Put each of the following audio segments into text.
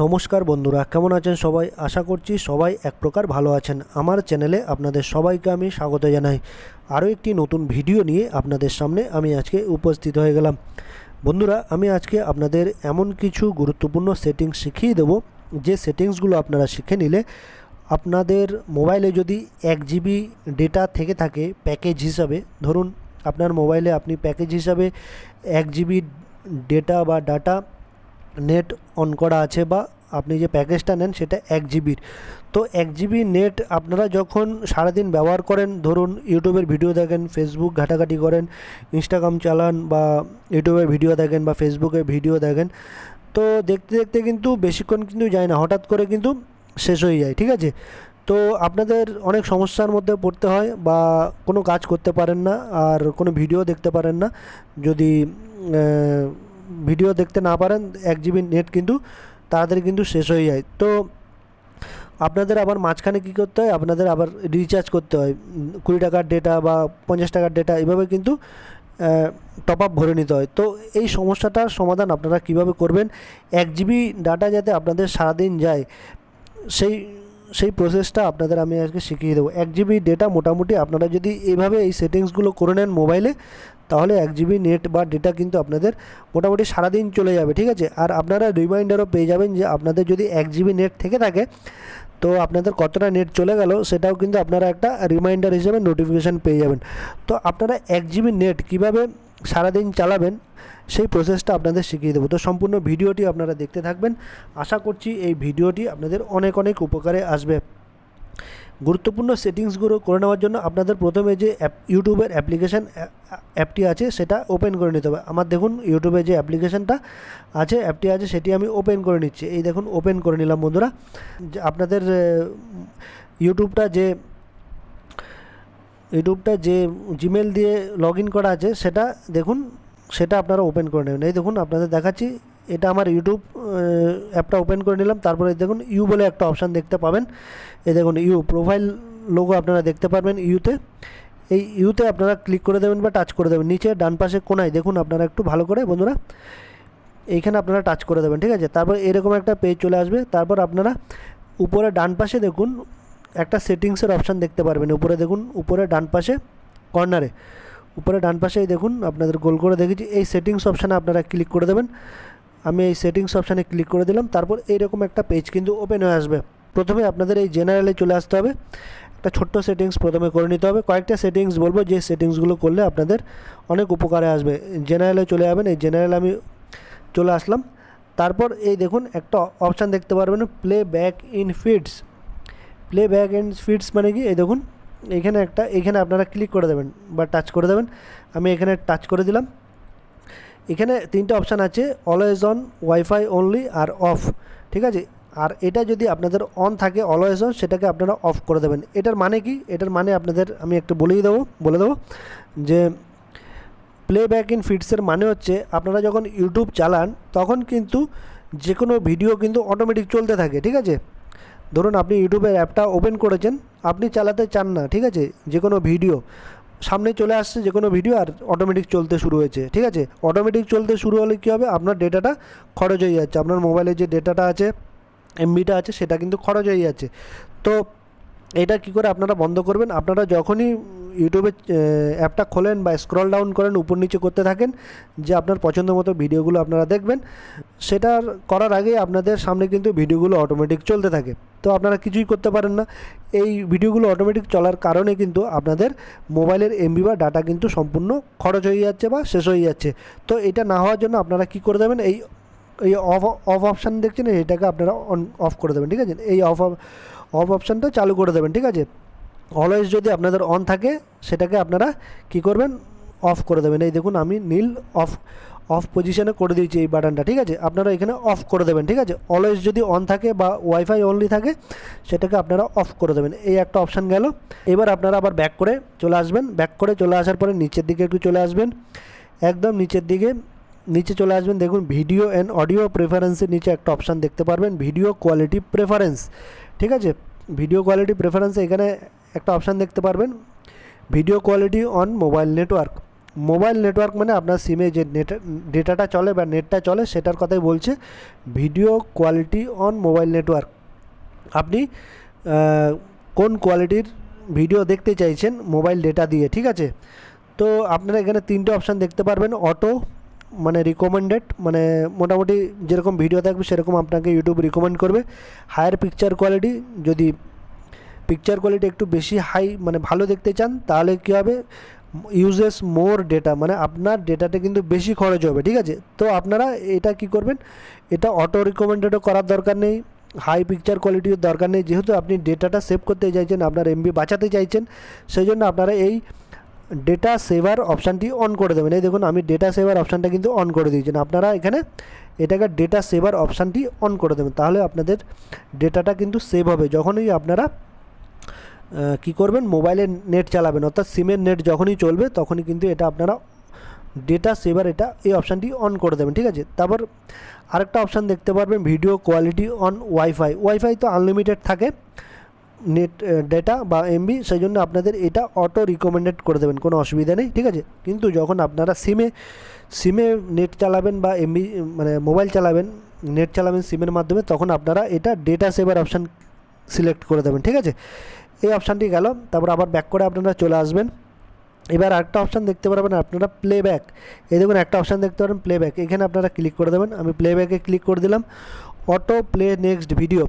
নমস্কার বন্ধুরা, কেমন আছেন সবাই? আশা করছি সবাই এক প্রকার ভালো আছেন। আমার চ্যানেলে আপনাদের সবাইকে আমি স্বাগত জানাই। আরও একটি নতুন ভিডিও নিয়ে আপনাদের সামনে আমি আজকে উপস্থিত হয়ে গেলাম। বন্ধুরা, আমি আজকে আপনাদের এমন কিছু গুরুত্বপূর্ণ সেটিংস শিখিয়ে দেবো, যে সেটিংসগুলো আপনারা শিখে নিলে আপনাদের মোবাইলে যদি 1 GB ডেটা থেকে থাকে প্যাকেজ হিসাবে, ধরুন আপনার মোবাইলে আপনি প্যাকেজ হিসাবে 1 GB ডেটা বা ডাটা নেট অন করা আছে, বা আপনি যে প্যাকেজটা নেন সেটা 1 GB। তো 1 GB নেট আপনারা যখন সারাদিন ব্যবহার করেন, ধরুন ইউটিউবের ভিডিও দেখেন, ফেসবুক ঘাটাঘাটি করেন, ইনস্টাগ্রাম চালান, বা ইউটিউবের ভিডিও দেখেন বা ফেসবুকের ভিডিও দেখেন, তো দেখতে দেখতে কিন্তু বেশিক্ষণ কিন্তু যায় না, হঠাৎ করে কিন্তু শেষ হয়ে যায়। ঠিক আছে, তো আপনাদের অনেক সমস্যার মধ্যে পড়তে হয়, বা কোনো কাজ করতে পারেন না, আর কোনো ভিডিও দেখতে পারেন না। যদি ভিডিও দেখতে না পারেন, 1 GB নেট কিন্তু তাড়াতাড়ি কিন্তু শেষ হয়ে যায়। তো আপনাদের আবার মাঝখানে কী করতে হয়, আপনাদের আবার রিচার্জ করতে হয়। 20 টাকার ডেটা বা 50 টাকার ডেটা, এভাবে কিন্তু টপ আপ ভরে নিতে হয়। তো এই সমস্যাটার সমাধান আপনারা কিভাবে করবেন, 1 GB ডাটা যাতে আপনাদের সারাদিন যায়, সেই সেই প্রসেসটা আপনাদের আমি আজকে শিখিয়ে দেবো। 1 GB ডেটা মোটামুটি আপনারা যদি এইভাবে এই সেটিংসগুলো করে নেন মোবাইলে, তাহলে 1 GB নেট বা ডেটা কিন্তু আপনাদের মোটামুটি সারাদিন চলে যাবে। ঠিক আছে, আর আপনারা রিমাইন্ডারও পেয়ে যাবেন যে আপনাদের যদি 1 GB নেট থেকে থাকে, তো আপনাদের কতটা নেট চলে গেল সেটাও কিন্তু আপনারা একটা রিমাইন্ডার হিসেবে নোটিফিকেশান পেয়ে যাবেন। তো আপনারা 1 GB নেট কীভাবে সারাদিন চালাবেন সেই প্রসেসটা আপনাদের শিখিয়ে দেবো। তো সম্পূর্ণ ভিডিওটি আপনারা দেখতে থাকবেন। আশা করছি এই ভিডিওটি আপনাদের অনেক অনেক উপকারে আসবে। গুরুত্বপূর্ণ সেটিংসগুলো করে নেওয়ার জন্য আপনাদের প্রথমে যে ইউটিউবের অ্যাপটি আছে সেটা ওপেন করে নিতে হবে। আমার দেখুন ইউটিউবে যে অ্যাপ্লিকেশানটা আছে, অ্যাপটি আছে, সেটি আমি ওপেন করে নিচ্ছি। এই দেখুন ওপেন করে নিলাম বন্ধুরা। আপনাদের ইউটিউবটা যে জিমেল দিয়ে লগ ইন করা আছে সেটা দেখুন, সেটা আপনারা ওপেন করে নেবেন। এই দেখুন আপনাদের দেখাচ্ছি, এটা আমার ইউটিউব অ্যাপটা ওপেন করে নিলাম। তারপরে দেখুন ইউ বলে একটা অপশান দেখতে পাবেন। এই দেখুন ইউ প্রোফাইল লোগো আপনারা দেখতে পারবেন ইউতে। এই ইউতে আপনারা ক্লিক করে দেবেন বা টাচ করে দেবেন। নিচে ডান পাশে কোনায় দেখুন, আপনারা একটু ভালো করে বন্ধুরা এইখানে আপনারা টাচ করে দেবেন। ঠিক আছে, তারপর এরকম একটা পেজ চলে আসবে। তারপর আপনারা উপরে ডান পাশে দেখুন একটা সেটিংসের অপশান দেখতে পারবেন। উপরে দেখুন, উপরে ডান পাশে কর্নারে, উপরে ডান পাশেই দেখুন আপনাদের গোল করে দেখেছি, এই সেটিংস অপশানে আপনারা ক্লিক করে দেবেন। আমি এই সেটিংস অপশানে ক্লিক করে দিলাম। তারপর এইরকম একটা পেজ কিন্তু ওপেন হয়ে আসবে। প্রথমে আপনাদের এই জেনারেলে চলে আসতে হবে, একটা ছোট্ট সেটিংস প্রথমে করে নিতে হবে। কয়েকটা সেটিংস বলবো, যে সেটিংসগুলো করলে আপনাদের অনেক উপকারে আসবে। জেনারেলে চলে যাবেন, এই জেনারেল আমি চলে আসলাম। তারপর এই দেখুন একটা অপশান দেখতে পারবেন, play back in feeds. Play back in feeds মানে কি, এই দেখুন এখানে আপনারা ক্লিক করে দেবেন বা টাচ করে দেবেন। আমি এখানে টাচ করে দিলাম। এখানে 3টে অপশান আছে, অলওয়েজ অন, ওয়াইফাই অনলি আর অফ। ঠিক আছে, আর এটা যদি আপনাদের অন থাকে অলওয়েজ অন, সেটাকে আপনারা অফ করে দেবেন। এটার মানে কি, এটার মানে আপনাদের আমি একটু বলে দেবো যে প্লে ব্যাক ইন ফিডসের মানে হচ্ছে, আপনারা যখন ইউটিউব চালান তখন কিন্তু যে কোনো ভিডিও কিন্তু অটোমেটিক চলতে থাকে। ঠিক আছে, ধরুন আপনি ইউটিউবের অ্যাপটা ওপেন করেছেন, আপনি চালাতে চান না, ঠিক আছে, যে কোনো ভিডিও সামনে চলে আসছে, যে কোনো ভিডিও, আর অটোমেটিক চলতে শুরু হয়েছে। ঠিক আছে, অটোমেটিক চলতে শুরু হলে কী হবে, আপনার ডেটাটা খরচ হয়ে যাচ্ছে, আপনার মোবাইলে যে ডেটাটা আছে, এমবিটা আছে, সেটা কিন্তু খরচ হয়ে যাচ্ছে। তো এটা কি করে আপনারা বন্ধ করবেন, আপনারা যখনই ইউটিউবে অ্যাপটা খোলেন বা স্ক্রল ডাউন করেন, উপর নিচে করতে থাকেন, যে আপনার পছন্দ মতো ভিডিওগুলো আপনারা দেখবেন, সেটার করার আগেই আপনাদের সামনে কিন্তু ভিডিওগুলো অটোমেটিক চলতে থাকে। তো আপনারা কিছুই করতে পারেন না। এই ভিডিওগুলো অটোমেটিক চলার কারণে কিন্তু আপনাদের মোবাইলের এমবি বা ডাটা কিন্তু সম্পূর্ণ খরচ হয়ে যাচ্ছে বা শেষ হয়ে যাচ্ছে। তো এটা না হওয়ার জন্য আপনারা কি করে দেবেন, এই এই অফ অপশান দেখছেন, এটাকে আপনারা অফ করে দেবেন। ঠিক আছে, এই অফ অপশানটা চালু করে দেবেন। ঠিক আছে, অলওয়েজ যদি আপনাদের অন থাকে, সেটাকে আপনারা কি করবেন, অফ করে দেবেন। এই দেখুন আমি নীল অফ পজিশনে করে দিয়েছি এই বাটনটা। ঠিক আছে, আপনারা এখানে অফ করে দেবেন। ঠিক আছে, অলওয়েজ যদি অন থাকে বা ওয়াইফাই অনলি থাকে, সেটাকে আপনারা অফ করে দেবেন। এই একটা অপশান গেল। এবার আপনারা আবার ব্যাক করে চলে আসবেন। ব্যাক করে চলে আসার পরে নিচের দিকে একটু চলে আসবেন, একদম নিচের দিকে নিচে চলে আসবেন। দেখুন ভিডিও অ্যান্ড অডিও প্রেফারেন্সের নিচে একটা অপশান দেখতে পারবেন, ভিডিও কোয়ালিটি প্রেফারেন্স। ঠিক আছে, ভিডিও কোয়ালিটি প্রেফারেন্সে এখানে একটা অপশান দেখতে পারবেন, video quality on mobile network. Mobile network মানে আপনার সিমে যে ডেটাটা চলে বা নেটটা চলে সেটার কথাই বলছে। Video quality on mobile network, আপনি কোন কোয়ালিটির ভিডিও দেখতে চাইছেন মোবাইল ডেটা দিয়ে, ঠিক আছে। তো আপনারা এখানে 3টে অপশান দেখতে পারবেন। অটো মানে রিকমেন্ডেড, মানে মোটামুটি যেরকম ভিডিও থাকবে সেরকম আপনাকে ইউটিউব রিকমেন্ড করবে। হায়ার পিকচার কোয়ালিটি, যদি পিকচার কোয়ালিটি একটু বেশি হাই মানে ভালো দেখতে চান তাহলে কী হবে, ইউজেস মোর ডেটা, মানে আপনার ডেটাটা কিন্তু বেশি খরচ হবে, ঠিক আছে। তো আপনারা এটা কি করবেন, এটা অটো রিকমেন্ডেডও করার দরকার নেই, হাই পিকচার কোয়ালিটির দরকার নেই। যেহেতু আপনি ডেটাটা সেভ করতে চাইছেন, আপনার এমবি বাঁচাতে চাইছেন, সেই জন্য আপনারা এই ডেটা সেভার অপশানটি অন করে দেবেন। এই দেখুন আমি ডেটা সেভার অপশানটা কিন্তু অন করে দিয়েছেন। আপনারা এখানে এটাকে ডেটা সেভার অপশানটি অন করে দেবেন, তাহলে আপনাদের ডেটাটা কিন্তু সেভ হবে। যখনই আপনারা কি করবেন, মোবাইলের নেট চালাবেন, অর্থাৎ সিমের নেট যখনই চলবে তখনই কিন্তু এটা আপনারা ডেটা সেভার এই অপশানটি অন করে দেবেন, ঠিক আছে। তারপর আরেকটা অপশান দেখতে পারবেন, video quality on wifi. Wifi তো আনলিমিটেড থাকে নেট ডেটা বা এমবি, সেই জন্য আপনাদের এটা অটো রিকমেন্ডেড করে দেবেন, কোনো অসুবিধা নেই, ঠিক আছে। কিন্তু যখন আপনারা সিমে নেট চালাবেন বা এমবি মানে মোবাইল চালাবেন, নেট চালাবেন সিমের মাধ্যমে, তখন আপনারা এটা ডেটা সেভার অপশান সিলেক্ট করে দেবেন, ঠিক আছে। এই অপশানটি গেল। তারপর আবার ব্যাক করে আপনারা চলে আসবেন। এবার একটা অপশান দেখতে পারবেন আপনারা প্লেব্যাক। এই দেখুন একটা অপশান দেখতে পারেন প্লেব্যাক, এখানে আপনারা ক্লিক করে দেবেন। আমি প্লেব্যাকে ক্লিক করে দিলাম। অটো প্লে নেক্সট ভিডিও,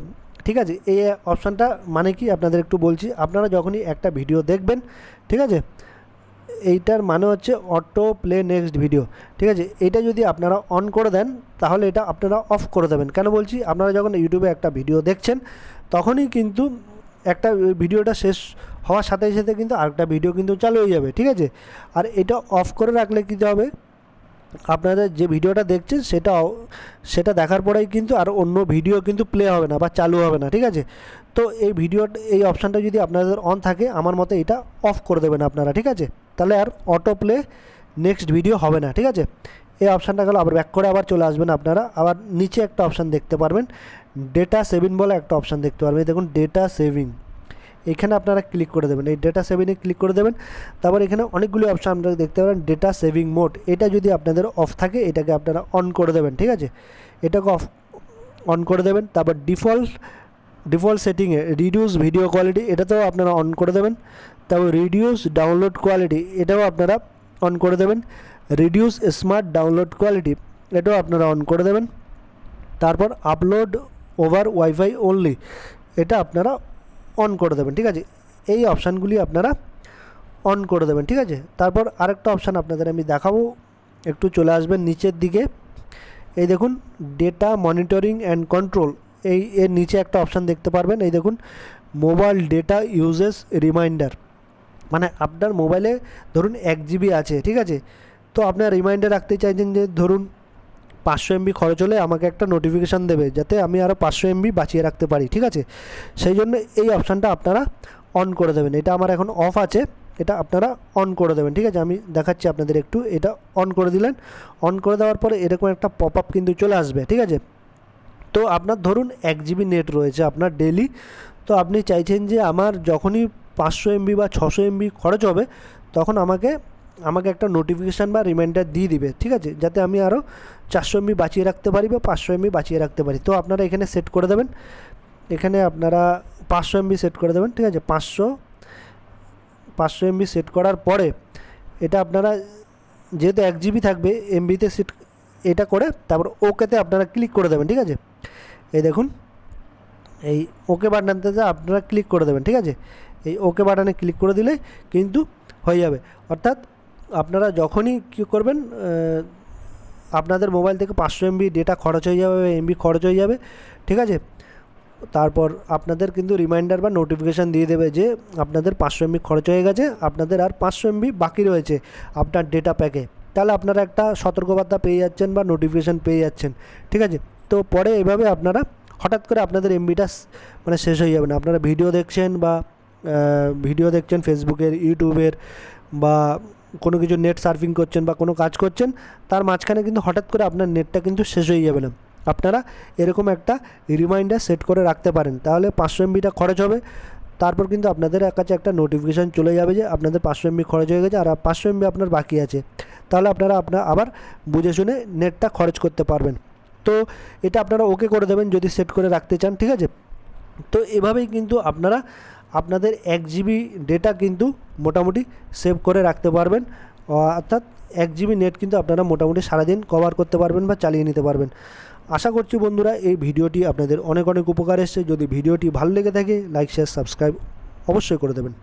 ঠিক আছে। এই অপশানটা মানে কি আপনাদের একটু বলছি। আপনারা যখনই একটা ভিডিও দেখবেন, ঠিক আছে, এইটার মানে হচ্ছে অটো প্লে নেক্সট ভিডিও, ঠিক আছে। এটা যদি আপনারা অন করে দেন তাহলে এটা আপনারা অফ করে দেবেন। কেন বলছি, আপনারা যখন ইউটিউবে একটা ভিডিও দেখছেন তখনই কিন্তু একটা ভিডিওটা শেষ হওয়ার সাথে সাথে কিন্তু আরেকটা ভিডিও কিন্তু চালু হয়ে যাবে, ঠিক আছে। আর এটা অফ করে রাখলে কী হবে, আপনাদের যে ভিডিওটা দেখছেন সেটা দেখার পরেই কিন্তু আর অন্য ভিডিও কিন্তু প্লে হবে না বা চালু হবে না, ঠিক আছে। তো এই অপশানটা যদি আপনাদের অন থাকে, আমার মতে এটা অফ করে দেবেন আপনারা, ঠিক আছে। তাহলে আর অটো প্লে নেক্সট ভিডিও হবে না, ঠিক আছে। এই অপশানটা গেল। আবার ব্যাক করে আবার চলে আসবেন আপনারা। আবার নিচে একটা অপশান দেখতে পারবেন, ডেটা সেভিং বলে একটা অপশান দেখতে পারবেন। দেখুন ডেটা সেভিং, এখানে আপনারা ক্লিক করে দেবেন। এই ডেটা সেভিংয়ে ক্লিক করে দেবেন। তারপর এখানে অনেকগুলি অপশান আপনারা দেখতে পারেন। ডেটা সেভিং মোড, এটা যদি আপনাদের অফ থাকে এটাকে আপনারা অন করে দেবেন, ঠিক আছে। এটাকে অন করে দেবেন। তারপর ডিফল্ট সেটিংয়ে রিডিউস ভিডিও কোয়ালিটি, এটাতেও আপনারা অন করে দেবেন। তারপর রিডিউস ডাউনলোড কোয়ালিটি, এটাও আপনারা অন করে দেবেন। রিডিউস স্মার্ট ডাউনলোড কোয়ালিটি, এটাও আপনারা অন করে দেবেন। তারপর আপলোড ওভার ওয়াইফাই অনলি, এটা আপনারা অন করে দেবেন, ঠিক আছে। এই অপশানগুলি আপনারা অন করে দেবেন, ঠিক আছে। তারপর আরেকটা অপশান আপনাদের আমি দেখাবো, একটু চলে আসবেন নিচের দিকে। এই দেখুন ডেটা মনিটরিং অ্যান্ড কন্ট্রোল, এর নিচে একটা অপশান দেখতে পারবেন। এই দেখুন মোবাইল ডেটা ইউজেস রিমাইন্ডার, মানে আপনার মোবাইলে ধরুন 1 GB আছে, ঠিক আছে। তো আপনার রিমাইন্ডার রাখতে চাইছেন যে ধরুন 500 MB খরচ হলে আমাকে একটা নোটিফিকেশান দেবে যাতে আমি আরও 500 MB বাঁচিয়ে রাখতে পারি, ঠিক আছে। সেই জন্য এই অপশানটা আপনারা অন করে দেবেন। এটা আমার এখন অফ আছে, এটা আপনারা অন করে দেবেন, ঠিক আছে। আমি দেখাচ্ছি আপনাদের একটু। এটা অন করে দিলেন। অন করে দেওয়ার পরে এরকম একটা পপ আপ কিন্তু চলে আসবে, ঠিক আছে। তো আপনার ধরুন 1 GB নেট রয়েছে আপনার ডেলি, তো আপনি চাইছেন যে আমার যখনই 500 MB বা 600 MB খরচ হবে তখন আমাকে একটা নোটিফিকেশান বা রিমাইন্ডার দিয়ে দিবে, ঠিক আছে, যাতে আমি আরও 400 MB বাঁচিয়ে রাখতে পারি বা 500 MB বাঁচিয়ে রাখতে পারি। তো আপনারা এখানে সেট করে দেবেন, এখানে আপনারা 500 MB সেট করে দেবেন, ঠিক আছে। 500 MB সেট করার পরে এটা আপনারা যেহেতু 1 GB থাকবে এমবিতে সেট এটা করে তারপর ওকেতে আপনারা ক্লিক করে দেবেন, ঠিক আছে। এই দেখুন এই ওকে বাটনটাতে আপনারা ক্লিক করে দেবেন, ঠিক আছে। এই ওকে বাটনে ক্লিক করে দিলে কিন্তু হয়ে যাবে। অর্থাৎ আপনারা যখনই কী করবেন, আপনাদের মোবাইল থেকে 500 MB ডেটা খরচ হয়ে যাবে, এমবি খরচ হয়ে যাবে, ঠিক আছে। তারপর আপনাদের কিন্তু রিমাইন্ডার বা নোটিফিকেশান দিয়ে দেবে যে আপনাদের 500 MB খরচ হয়ে গেছে, আপনাদের আর 500 MB বাকি রয়েছে আপনার ডেটা প্যাকে। তাহলে আপনারা একটা সতর্কবার্তা পেয়ে যাচ্ছেন বা নোটিফিকেশান পেয়ে যাচ্ছেন, ঠিক আছে। তো পরে এভাবে আপনারা হঠাৎ করে আপনাদের এমবিটা মানে শেষ হয়ে যাবে না। আপনারা ভিডিও দেখছেন ফেসবুকের, ইউটিউবের বা কোনো কিছু নেট সার্ফিং করছেন বা কোনো কাজ করছেন, তার মাঝখানে কিন্তু হঠাৎ করে আপনার নেটটা কিন্তু শেষ হয়ে যাবে না। আপনারা এরকম একটা রিমাইন্ডার সেট করে রাখতে পারেন, তাহলে 500 MBটা খরচ হবে, তারপর কিন্তু আপনাদের কাছে একটা নোটিফিকেশান চলে যাবে যে আপনাদের 500 MB খরচ হয়ে গেছে আর 500 MB আপনার বাকি আছে। তাহলে আপনারা আবার বুঝে শুনে নেটটা খরচ করতে পারবেন। তো এটা আপনারা ওকে করে দেবেন যদি সেট করে রাখতে চান, ঠিক আছে। তো এভাবেই কিন্তু আপনারা আপনাদের 1 GB ডেটা কিন্তু মোটামুটি সেভ করে রাখতে পারবেন, অর্থাৎ 1 GB নেট কিন্তু আপনারা মোটামুটি সারাদিন কভার করতে পারবেন বা চালিয়ে নিতে পারবেন। আশা করছি বন্ধুরা এই ভিডিওটি আপনাদের অনেক অনেক উপকার এসেছে। যদি ভিডিওটি ভালো লেগে থাকে লাইক শেয়ার সাবস্ক্রাইব অবশ্যই করে দেবেন।